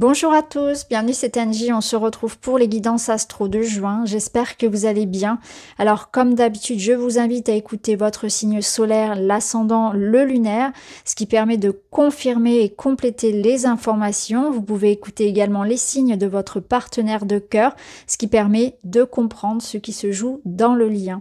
Bonjour à tous, bienvenue c'est Angie, on se retrouve pour les guidances astro de juin, j'espère que vous allez bien. Alors comme d'habitude, je vous invite à écouter votre signe solaire, l'ascendant, le lunaire, ce qui permet de confirmer et compléter les informations. Vous pouvez écouter également les signes de votre partenaire de cœur, ce qui permet de comprendre ce qui se joue dans le lien.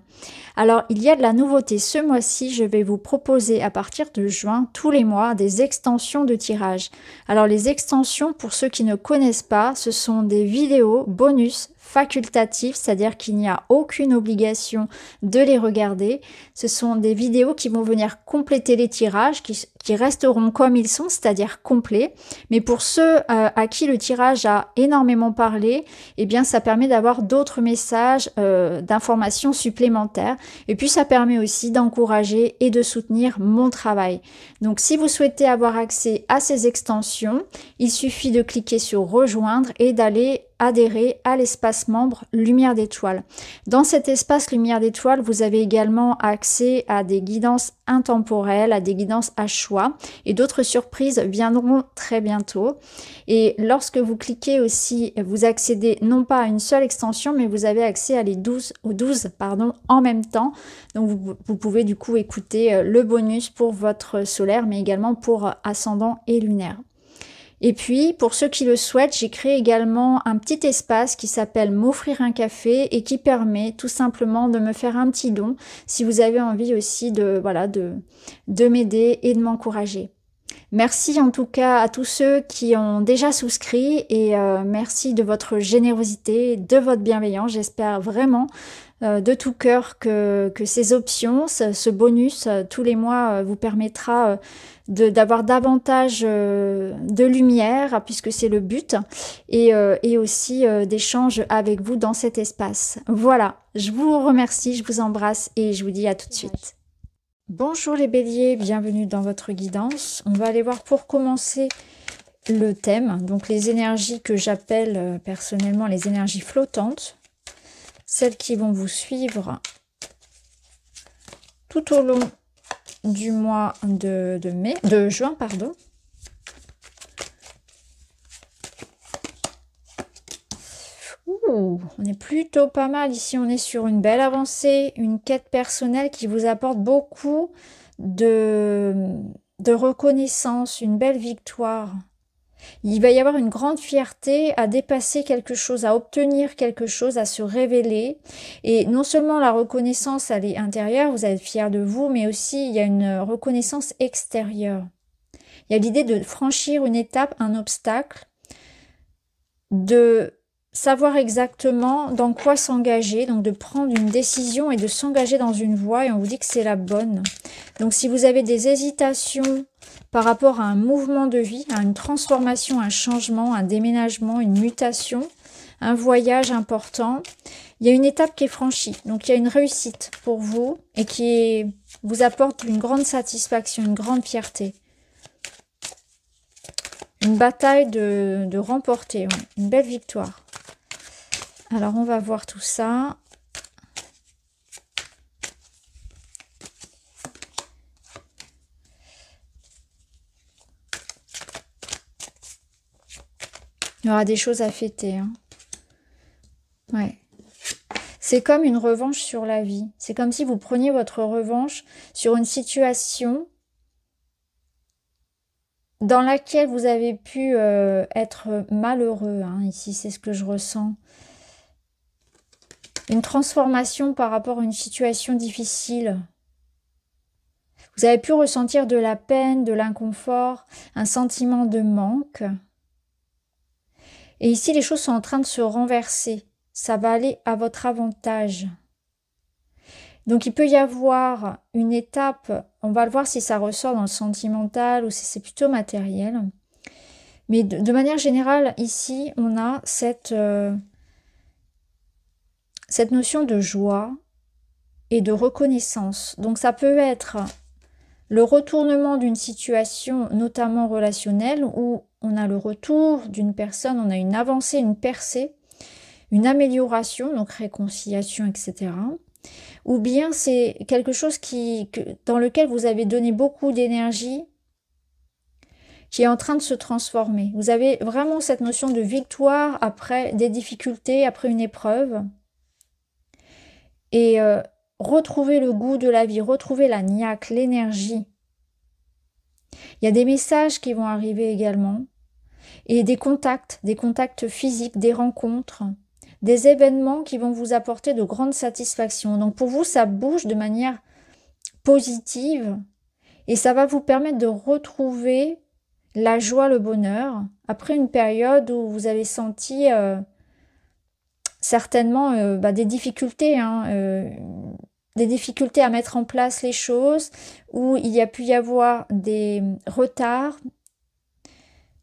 Alors il y a de la nouveauté ce mois-ci, je vais vous proposer à partir de juin, tous les mois, des extensions de tirage. Alors les extensions, pour ceux qui ne connaissent pas, ce sont des vidéos bonus facultatifs, c'est-à-dire qu'il n'y a aucune obligation de les regarder. Ce sont des vidéos qui vont venir compléter les tirages, qui resteront comme ils sont, c'est-à-dire complets. Mais pour ceux à qui le tirage a énormément parlé, eh bien ça permet d'avoir d'autres messages d'informations supplémentaires. Et puis ça permet aussi d'encourager et de soutenir mon travail. Donc si vous souhaitez avoir accès à ces extensions, il suffit de cliquer sur rejoindre et d'aller adhérer à l'espace membre Lumière d'étoile. Dans cet espace Lumière d'étoile, vous avez également accès à des guidances intemporelles, à des guidances à choix, et d'autres surprises viendront très bientôt. Et lorsque vous cliquez aussi, vous accédez non pas à une seule extension, mais vous avez accès à les 12 en même temps. Donc vous pouvez du coup écouter le bonus pour votre solaire, mais également pour ascendant et lunaire. Et puis, pour ceux qui le souhaitent, j'ai créé également un petit espace qui s'appelle M'offrir un café et qui permet tout simplement de me faire un petit don si vous avez envie aussi de m'aider et de m'encourager. Merci en tout cas à tous ceux qui ont déjà souscrit et merci de votre générosité, de votre bienveillance. J'espère vraiment de tout cœur que ces options, ce bonus tous les mois vous permettra d'avoir davantage de lumière, puisque c'est le but, et aussi d'échanges avec vous dans cet espace. Voilà, je vous remercie, je vous embrasse et je vous dis à tout de suite. Bonjour les béliers, bienvenue dans votre guidance. On va aller voir pour commencer le thème, donc les énergies que j'appelle personnellement les énergies flottantes, celles qui vont vous suivre tout au long du mois de juin, pardon. Ouh, on est plutôt pas mal ici, on est sur une belle avancée, une quête personnelle qui vous apporte beaucoup de reconnaissance, une belle victoire. Il va y avoir une grande fierté à dépasser quelque chose, à obtenir quelque chose, à se révéler. Et non seulement la reconnaissance, elle est intérieure, vous êtes fier de vous, mais aussi il y a une reconnaissance extérieure. Il y a l'idée de franchir une étape, un obstacle, de savoir exactement dans quoi s'engager, donc de prendre une décision et de s'engager dans une voie, et on vous dit que c'est la bonne. Donc si vous avez des hésitations par rapport à un mouvement de vie, à une transformation, un changement, un déménagement, une mutation, un voyage important, il y a une étape qui est franchie. Donc il y a une réussite pour vous et qui vous apporte une grande satisfaction, une grande fierté. Une bataille de remporter, ouais, une belle victoire. Alors on va voir tout ça. Il y aura des choses à fêter. Hein. Ouais. C'est comme une revanche sur la vie. C'est comme si vous preniez votre revanche sur une situation dans laquelle vous avez pu être malheureux. Hein. Ici, c'est ce que je ressens. Une transformation par rapport à une situation difficile. Vous avez pu ressentir de la peine, de l'inconfort, un sentiment de manque. Et ici, les choses sont en train de se renverser. Ça va aller à votre avantage. Donc, il peut y avoir une étape, on va le voir si ça ressort dans le sentimental ou si c'est plutôt matériel. Mais de manière générale, ici, on a cette notion de joie et de reconnaissance. Donc, ça peut être le retournement d'une situation, notamment relationnelle, où on a le retour d'une personne, on a une avancée, une percée, une amélioration, donc réconciliation, etc. Ou bien c'est quelque chose dans lequel vous avez donné beaucoup d'énergie qui est en train de se transformer. Vous avez vraiment cette notion de victoire après des difficultés, après une épreuve. Et retrouver le goût de la vie, retrouver la niaque, l'énergie. Il y a des messages qui vont arriver également. Et des contacts physiques, des rencontres, des événements qui vont vous apporter de grandes satisfactions. Donc pour vous, ça bouge de manière positive et ça va vous permettre de retrouver la joie, le bonheur, après une période où vous avez senti certainement des difficultés, des difficultés à mettre en place les choses, où il y a pu y avoir des retards,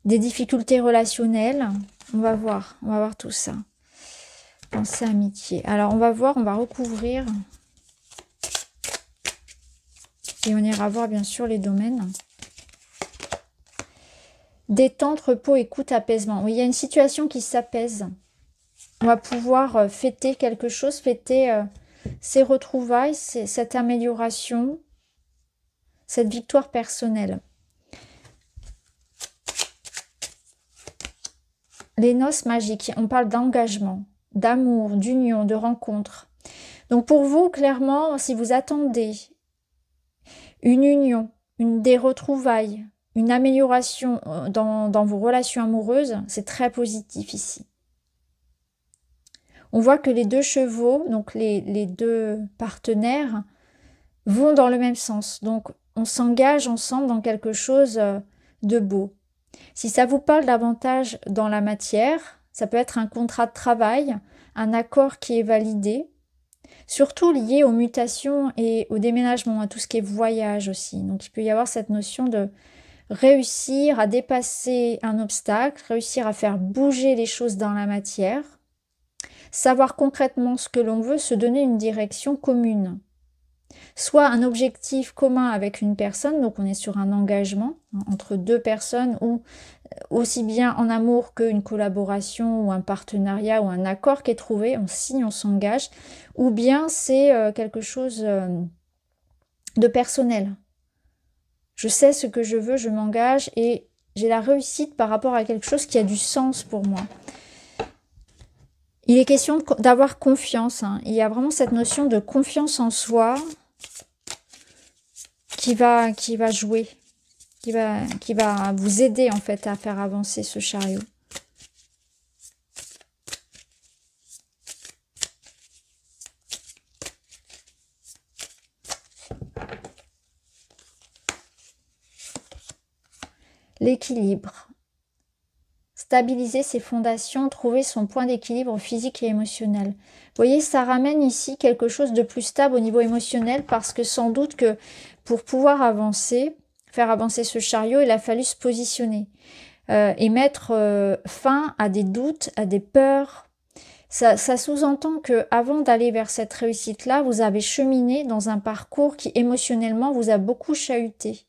des difficultés relationnelles. On va voir tout ça. Pensée, amitié. Alors on va voir, on va recouvrir. Et on ira voir bien sûr les domaines. Détente, repos, écoute, apaisement. Oui, il y a une situation qui s'apaise. On va pouvoir fêter quelque chose, fêter ces retrouvailles, cette amélioration, cette victoire personnelle. Les noces magiques, on parle d'engagement, d'amour, d'union, de rencontre. Donc pour vous, clairement, si vous attendez une union, des retrouvailles, une amélioration dans vos relations amoureuses, c'est très positif ici. On voit que les deux chevaux, donc les deux partenaires, vont dans le même sens. Donc on s'engage ensemble dans quelque chose de beau. Si ça vous parle davantage dans la matière, ça peut être un contrat de travail, un accord qui est validé, surtout lié aux mutations et au déménagement, à tout ce qui est voyage aussi. Donc il peut y avoir cette notion de réussir à dépasser un obstacle, réussir à faire bouger les choses dans la matière, savoir concrètement ce que l'on veut, se donner une direction commune. Soit un objectif commun avec une personne, donc on est sur un engagement entre deux personnes, ou aussi bien en amour qu'une collaboration ou un partenariat ou un accord qui est trouvé, on signe, on s'engage, ou bien c'est quelque chose de personnel. Je sais ce que je veux, je m'engage et j'ai la réussite par rapport à quelque chose qui a du sens pour moi. Il est question d'avoir confiance. Il y a vraiment cette notion de confiance en soi qui va jouer, qui va vous aider en fait à faire avancer ce chariot. L'équilibre. Stabiliser ses fondations, trouver son point d'équilibre physique et émotionnel. Vous voyez, ça ramène ici quelque chose de plus stable au niveau émotionnel parce que sans doute que pour pouvoir avancer, faire avancer ce chariot, il a fallu se positionner et mettre fin à des doutes, à des peurs. Ça sous-entend que avant d'aller vers cette réussite-là, vous avez cheminé dans un parcours qui émotionnellement vous a beaucoup chahuté.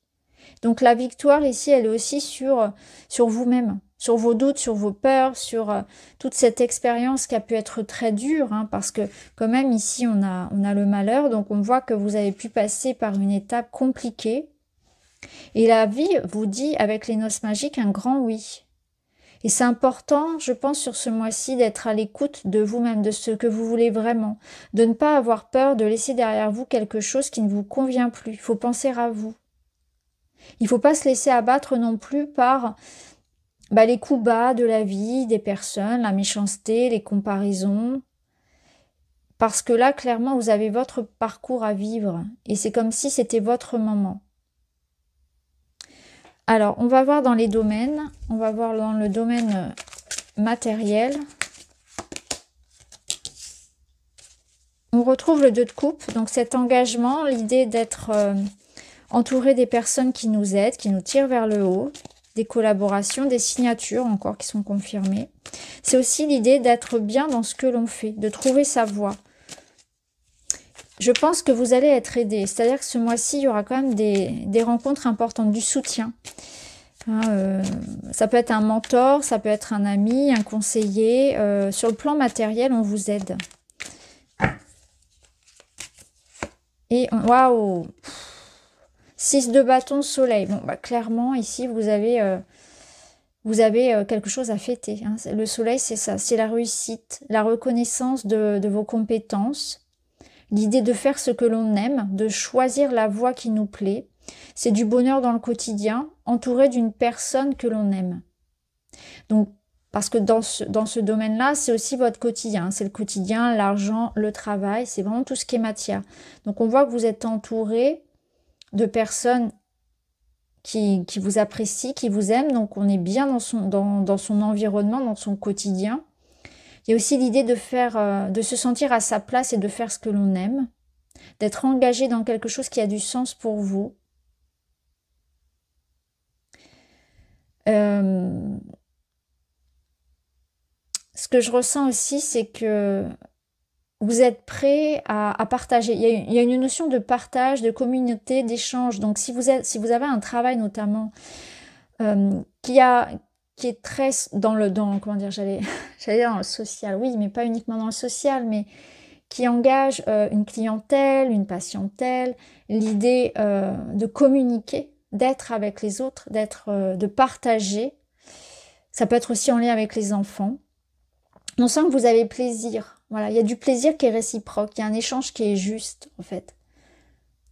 Donc la victoire ici, elle est aussi sur vous-même, sur vos doutes, sur vos peurs, sur toute cette expérience qui a pu être très dure, parce que quand même ici on a le malheur, donc on voit que vous avez pu passer par une étape compliquée. Et la vie vous dit avec les noces magiques un grand oui. Et c'est important, je pense, sur ce mois-ci, d'être à l'écoute de vous-même, de ce que vous voulez vraiment, de ne pas avoir peur de laisser derrière vous quelque chose qui ne vous convient plus. Il faut penser à vous. Il ne faut pas se laisser abattre non plus par les coups bas de la vie, des personnes, la méchanceté, les comparaisons. Parce que là, clairement, vous avez votre parcours à vivre. Et c'est comme si c'était votre moment. Alors, on va voir dans les domaines. On va voir dans le domaine matériel. On retrouve le 2 de coupe. Donc cet engagement, l'idée d'être entouré des personnes qui nous aident, qui nous tirent vers le haut. Des collaborations, des signatures encore qui sont confirmées. C'est aussi l'idée d'être bien dans ce que l'on fait, de trouver sa voie. Je pense que vous allez être aidé, c'est-à-dire que ce mois-ci, il y aura quand même des rencontres importantes, du soutien. Ça peut être un mentor, ça peut être un ami, un conseiller. Sur le plan matériel, on vous aide. Et waouh! 6 de bâton, soleil. Bon, bah, clairement, ici, vous avez quelque chose à fêter. Hein. Le soleil, c'est ça, c'est la réussite, la reconnaissance de vos compétences, l'idée de faire ce que l'on aime, de choisir la voie qui nous plaît. C'est du bonheur dans le quotidien, entouré d'une personne que l'on aime. Donc, parce que dans ce domaine-là, c'est aussi votre quotidien. C'est le quotidien, l'argent, le travail, c'est vraiment tout ce qui est matière. Donc, on voit que vous êtes entouré de personnes qui vous apprécient, qui vous aiment. Donc, on est bien dans son environnement, dans son quotidien. Il y a aussi l'idée de se sentir à sa place et de faire ce que l'on aime, d'être engagé dans quelque chose qui a du sens pour vous. Ce que je ressens aussi, c'est que vous êtes prêt à partager. Il y a une notion de partage, de communauté, d'échange. Donc, si vous avez un travail notamment qui est très comment dire, j'allais dans le social, oui, mais pas uniquement dans le social, mais qui engage une clientèle, une patientèle, l'idée de communiquer, d'être avec les autres, de partager. Ça peut être aussi en lien avec les enfants. On sent que vous avez plaisir. Voilà, il y a du plaisir qui est réciproque, il y a un échange qui est juste, en fait.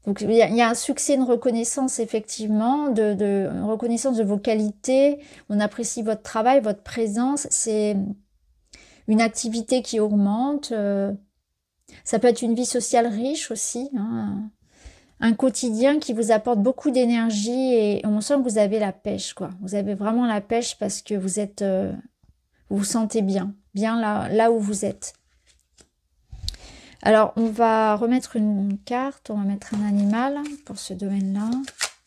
Donc, il y a un succès, une reconnaissance, effectivement, une reconnaissance de vos qualités. On apprécie votre travail, votre présence. C'est une activité qui augmente. Ça peut être une vie sociale riche aussi. Hein. Un quotidien qui vous apporte beaucoup d'énergie et on sent que vous avez la pêche, quoi. Vous avez vraiment la pêche parce que vous vous sentez bien là où vous êtes. Alors, on va remettre une carte, on va mettre un animal pour ce domaine-là,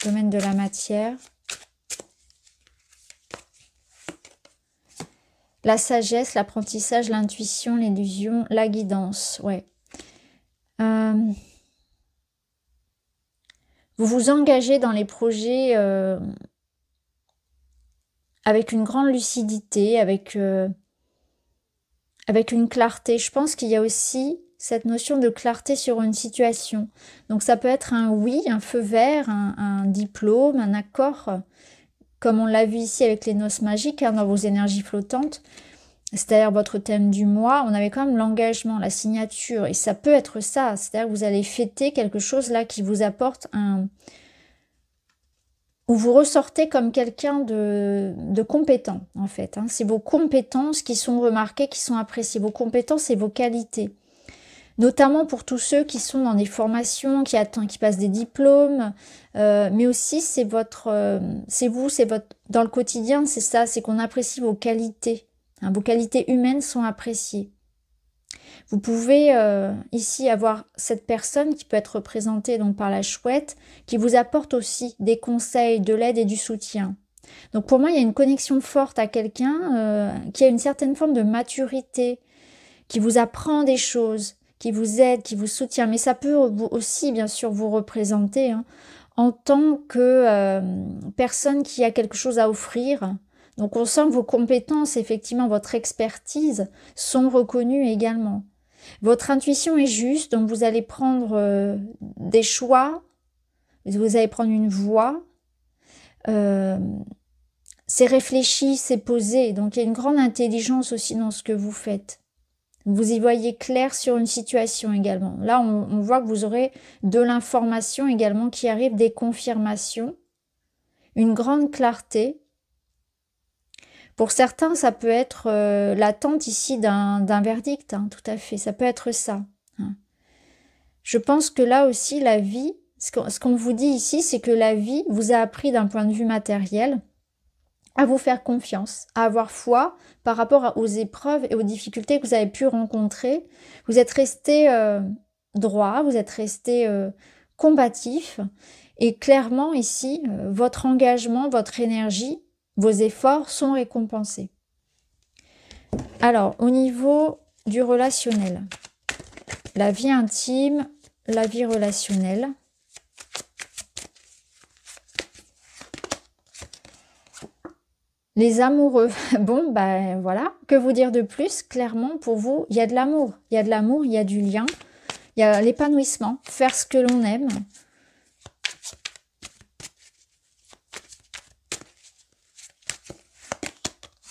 domaine de la matière. La sagesse, l'apprentissage, l'intuition, l'illusion, la guidance, ouais. Vous vous engagez dans les projets avec une grande lucidité, avec une clarté. Je pense qu'il y a aussi cette notion de clarté sur une situation. Donc ça peut être un oui, un feu vert, un diplôme, un accord, comme on l'a vu ici avec les noces magiques, hein, dans vos énergies flottantes. C'est-à-dire votre thème du mois, on avait quand même l'engagement, la signature, et ça peut être ça, c'est-à-dire que vous allez fêter quelque chose là qui vous apporte où vous ressortez comme quelqu'un de compétent, en fait. Hein. C'est vos compétences qui sont remarquées, qui sont appréciées, vos compétences et vos qualités. Notamment pour tous ceux qui sont dans des formations, qui passent des diplômes, mais aussi c'est dans le quotidien, c'est ça, c'est qu'on apprécie vos qualités. Hein, vos qualités humaines sont appréciées. Vous pouvez ici avoir cette personne qui peut être représentée donc par la chouette, qui vous apporte aussi des conseils, de l'aide et du soutien. Donc pour moi, il y a une connexion forte à quelqu'un qui a une certaine forme de maturité, qui vous apprend des choses, qui vous aide, qui vous soutient. Mais ça peut aussi, bien sûr, vous représenter hein, en tant que personne qui a quelque chose à offrir. Donc on sent que vos compétences, effectivement, votre expertise sont reconnues également. Votre intuition est juste, donc vous allez prendre des choix, vous allez prendre une voie. C'est réfléchi, c'est posé, donc il y a une grande intelligence aussi dans ce que vous faites. Vous y voyez clair sur une situation également. Là, on voit que vous aurez de l'information également qui arrive, des confirmations, une grande clarté. Pour certains, ça peut être l'attente ici d'un verdict, hein, tout à fait, ça peut être ça. Hein. Je pense que là aussi, la vie, ce qu'on vous dit ici, c'est que la vie vous a appris d'un point de vue matériel à vous faire confiance, à avoir foi par rapport aux épreuves et aux difficultés que vous avez pu rencontrer. Vous êtes resté droit, vous êtes resté combatif et clairement ici, votre engagement, votre énergie, vos efforts sont récompensés. Alors, au niveau du relationnel, la vie intime, la vie relationnelle. Les amoureux, bon, ben voilà, que vous dire de plus? Clairement, pour vous, il y a de l'amour. Il y a de l'amour, il y a du lien, il y a l'épanouissement, faire ce que l'on aime.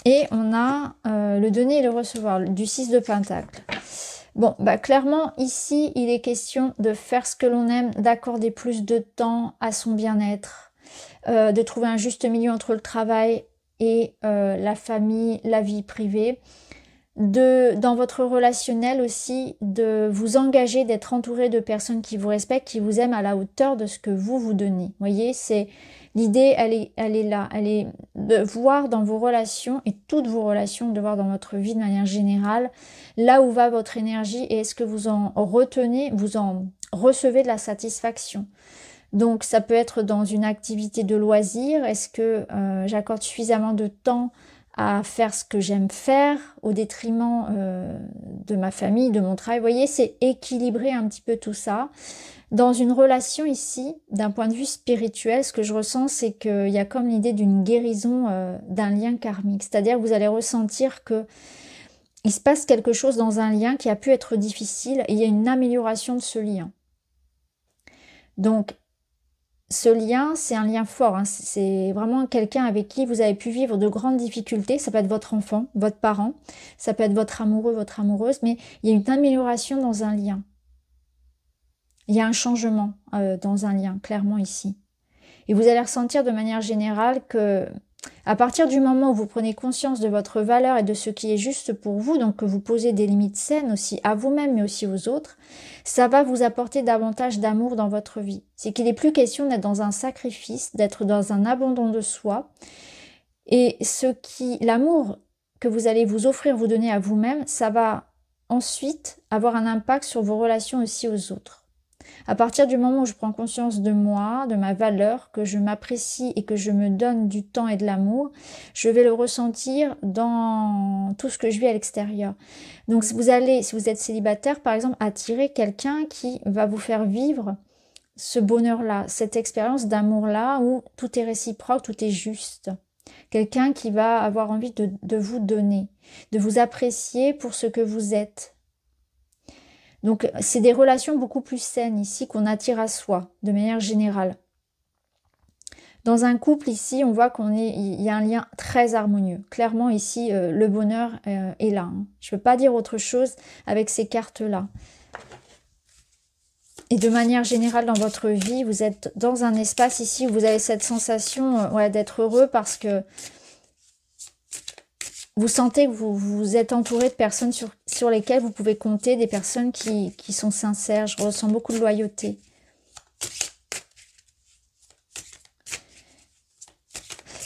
Et on a le donner et le recevoir, du 6 de Pentacle. Bon, bah clairement, ici, il est question de faire ce que l'on aime, d'accorder plus de temps à son bien-être, de trouver un juste milieu entre le travail et la famille, la vie privée. Dans votre relationnel aussi, de vous engager, d'être entouré de personnes qui vous respectent, qui vous aiment à la hauteur de ce que vous donnez. Vous voyez, c'est l'idée, elle est là. Elle est de voir dans vos relations, et toutes vos relations, de voir dans votre vie de manière générale, là où va votre énergie et est-ce que vous en retenez, vous en recevez de la satisfaction. Donc ça peut être dans une activité de loisir. Est-ce que j'accorde suffisamment de temps à faire ce que j'aime faire au détriment de ma famille, de mon travail? Vous voyez, c'est équilibrer un petit peu tout ça. Dans une relation ici, d'un point de vue spirituel, ce que je ressens, c'est qu'il y a comme l'idée d'une guérison d'un lien karmique. C'est-à-dire que vous allez ressentir que il se passe quelque chose dans un lien qui a pu être difficile et il y a une amélioration de ce lien. Donc, ce lien, c'est un lien fort, hein. C'est vraiment quelqu'un avec qui vous avez pu vivre de grandes difficultés. Ça peut être votre enfant, votre parent, ça peut être votre amoureux, votre amoureuse, mais il y a une amélioration dans un lien. Il y a un changement dans un lien, clairement ici. Et vous allez ressentir de manière générale que à partir du moment où vous prenez conscience de votre valeur et de ce qui est juste pour vous, donc que vous posez des limites saines aussi à vous-même mais aussi aux autres, ça va vous apporter davantage d'amour dans votre vie. C'est qu'il n'est plus question d'être dans un sacrifice, d'être dans un abandon de soi. Et l'amour que vous allez vous offrir, vous donner à vous-même, ça va ensuite avoir un impact sur vos relations aussi aux autres. À partir du moment où je prends conscience de moi, de ma valeur, que je m'apprécie et que je me donne du temps et de l'amour, je vais le ressentir dans tout ce que je vis à l'extérieur. Donc vous allez, si vous êtes célibataire par exemple, attirer quelqu'un qui va vous faire vivre ce bonheur-là, cette expérience d'amour-là où tout est réciproque, tout est juste. Quelqu'un qui va avoir envie de vous donner, de vous apprécier pour ce que vous êtes. Donc, c'est des relations beaucoup plus saines ici qu'on attire à soi, de manière générale. Dans un couple ici, on voit il y a un lien très harmonieux. Clairement ici, le bonheur est là. Hein. Je ne peux pas dire autre chose avec ces cartes-là. Et de manière générale dans votre vie, vous êtes dans un espace ici où vous avez cette sensation d'être heureux parce que vous sentez que vous êtes entouré de personnes sur lesquelles vous pouvez compter, des personnes qui sont sincères. Je ressens beaucoup de loyauté.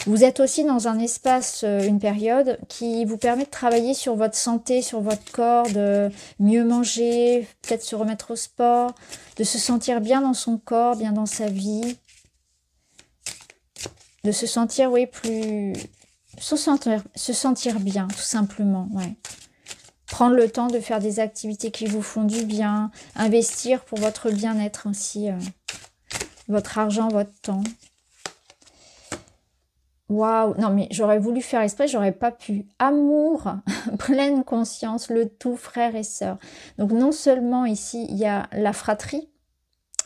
Vous êtes aussi dans un espace, une période qui vous permet de travailler sur votre santé, sur votre corps, de mieux manger, peut-être se remettre au sport, de se sentir bien dans son corps, bien dans sa vie. De se sentir, oui, plus... Se sentir bien, tout simplement, ouais. Prendre le temps de faire des activités qui vous font du bien, investir pour votre bien-être aussi, votre argent, votre temps. Waouh, non mais j'aurais voulu faire exprès, j'aurais pas pu. Amour, pleine conscience, le tout, frères et sœurs. Donc non seulement ici, il y a la fratrie,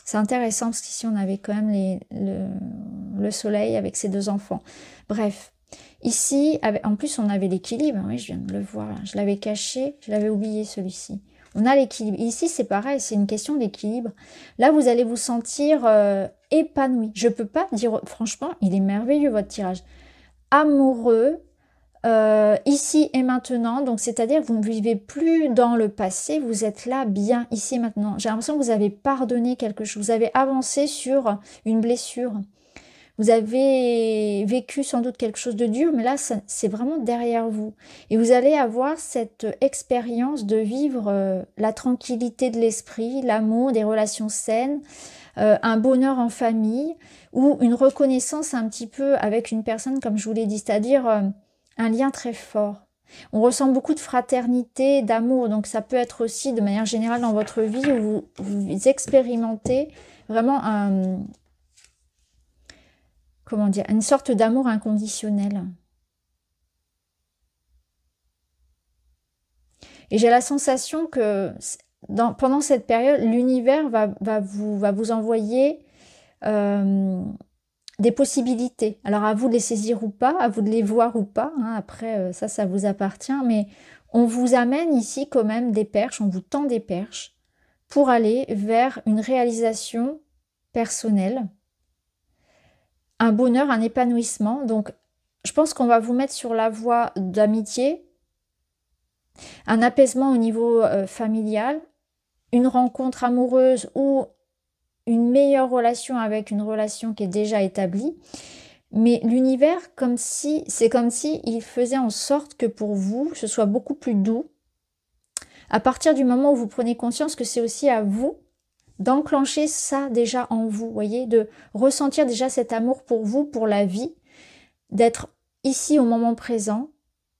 c'est intéressant parce qu'ici on avait quand même le soleil avec ses deux enfants. Bref. Ici, en plus, on avait l'équilibre. Oui, je viens de le voir. Je l'avais caché, je l'avais oublié celui-ci. On a l'équilibre. Ici, c'est pareil, c'est une question d'équilibre. Là, vous allez vous sentir épanoui. Je peux pas dire, franchement, il est merveilleux votre tirage. Amoureux, ici et maintenant. Donc, c'est-à-dire que vous ne vivez plus dans le passé, vous êtes là, bien, ici et maintenant. J'ai l'impression que vous avez pardonné quelque chose. Vous avez avancé sur une blessure. Vous avez vécu sans doute quelque chose de dur, mais là, c'est vraiment derrière vous. Et vous allez avoir cette expérience de vivre la tranquillité de l'esprit, l'amour, des relations saines, un bonheur en famille, ou une reconnaissance un petit peu avec une personne, comme je vous l'ai dit, c'est-à-dire un lien très fort. On ressent beaucoup de fraternité, d'amour, donc ça peut être aussi de manière générale dans votre vie où vous expérimentez vraiment comment dire, une sorte d'amour inconditionnel. Et j'ai la sensation que pendant cette période, l'univers va vous envoyer des possibilités. Alors à vous de les saisir ou pas, à vous de les voir ou pas, hein. Après ça vous appartient, mais on vous amène ici quand même des perches, on vous tend des perches pour aller vers une réalisation personnelle, un bonheur, un épanouissement. Donc je pense qu'on va vous mettre sur la voie d'amitié, un apaisement au niveau familial, une rencontre amoureuse ou une meilleure relation avec une relation qui est déjà établie. Mais l'univers, c'est comme si il faisait en sorte que pour vous, ce soit beaucoup plus doux. À partir du moment où vous prenez conscience que c'est aussi à vous d'enclencher ça déjà en vous, voyez, de ressentir déjà cet amour pour vous, pour la vie, d'être ici au moment présent,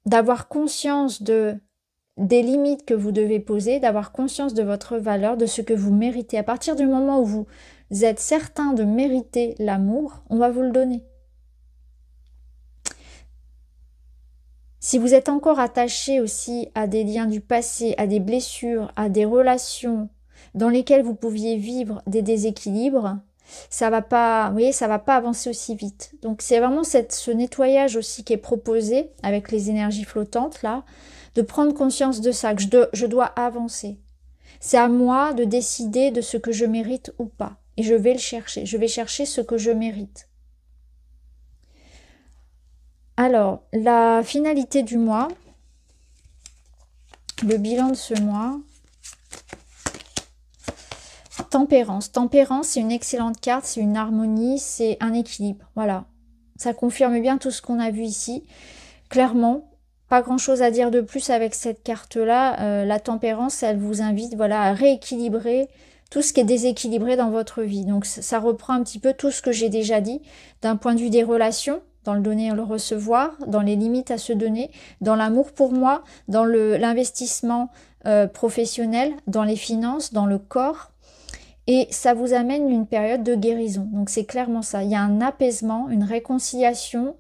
d'avoir conscience des limites que vous devez poser, d'avoir conscience de votre valeur, de ce que vous méritez. À partir du moment où vous êtes certain de mériter l'amour, on va vous le donner. Si vous êtes encore attaché aussi à des liens du passé, à des blessures, à des relations dans lesquelles vous pouviez vivre des déséquilibres, ça va pas, vous voyez, ça va pas avancer aussi vite. Donc c'est vraiment ce nettoyage aussi qui est proposé avec les énergies flottantes là, de prendre conscience de ça, que je dois avancer. C'est à moi de décider de ce que je mérite ou pas. Et je vais le chercher. Je vais chercher ce que je mérite. Alors, la finalité du mois, le bilan de ce mois, Tempérance. Tempérance, c'est une excellente carte, c'est une harmonie, c'est un équilibre. Voilà. Ça confirme bien tout ce qu'on a vu ici. Clairement, pas grand-chose à dire de plus avec cette carte-là. La tempérance, elle vous invite voilà, à rééquilibrer tout ce qui est déséquilibré dans votre vie. Donc, ça reprend un petit peu tout ce que j'ai déjà dit d'un point de vue des relations, dans le donner et le recevoir, dans les limites à se donner, dans l'amour pour moi, dans l'investissement professionnel, dans les finances, dans le corps. Et ça vous amène une période de guérison. Donc c'est clairement ça. Il y a un apaisement, une réconciliation,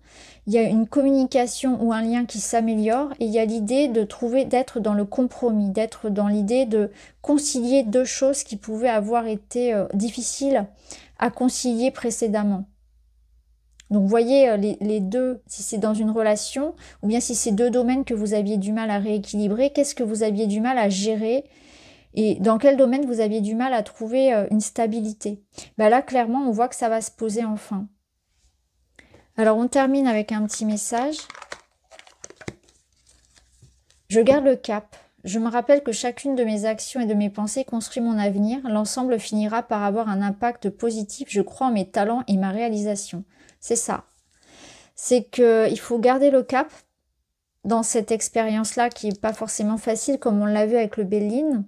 il y a une communication ou un lien qui s'améliore et il y a l'idée de d'être dans le compromis, d'être dans l'idée de concilier deux choses qui pouvaient avoir été difficiles à concilier précédemment. Donc vous voyez les deux, si c'est dans une relation ou bien si c'est deux domaines que vous aviez du mal à rééquilibrer, qu'est-ce que vous aviez du mal à gérer? Et dans quel domaine vous aviez du mal à trouver une stabilité? Ben là, clairement, on voit que ça va se poser enfin. Alors, on termine avec un petit message. Je garde le cap. Je me rappelle que chacune de mes actions et de mes pensées construit mon avenir. L'ensemble finira par avoir un impact positif. Je crois en mes talents et ma réalisation. C'est ça. C'est qu'il faut garder le cap dans cette expérience-là qui n'est pas forcément facile, comme on l'a vu avec le Béline.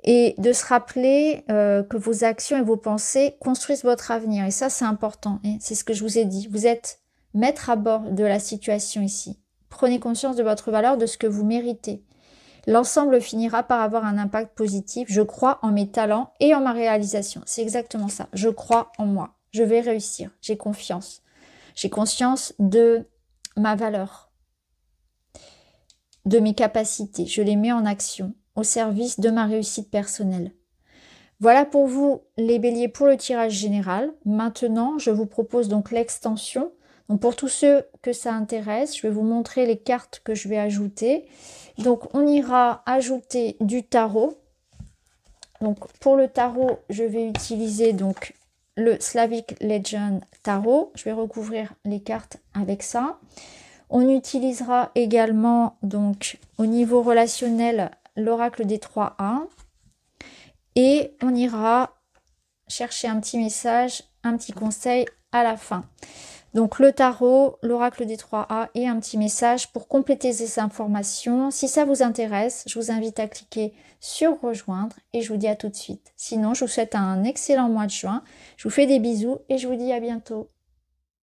Et de se rappeler que vos actions et vos pensées construisent votre avenir. Et ça, c'est important. Et c'est ce que je vous ai dit. Vous êtes maître à bord de la situation ici. Prenez conscience de votre valeur, de ce que vous méritez. L'ensemble finira par avoir un impact positif. Je crois en mes talents et en ma réalisation. C'est exactement ça. Je crois en moi. Je vais réussir. J'ai confiance. J'ai conscience de ma valeur, de mes capacités. Je les mets en action au service de ma réussite personnelle. Voilà pour vous les béliers pour le tirage général. Maintenant, je vous propose donc l'extension. Donc pour tous ceux que ça intéresse, je vais vous montrer les cartes que je vais ajouter. Donc on ira ajouter du tarot. Donc pour le tarot, je vais utiliser donc le Slavic Legend Tarot. Je vais recouvrir les cartes avec ça. On utilisera également donc au niveau relationnel l'oracle des 3A et on ira chercher un petit message, un petit conseil à la fin. Donc le tarot, l'oracle des 3A et un petit message pour compléter ces informations. Si ça vous intéresse, je vous invite à cliquer sur rejoindre et je vous dis à tout de suite. Sinon, je vous souhaite un excellent mois de juin. Je vous fais des bisous et je vous dis à bientôt.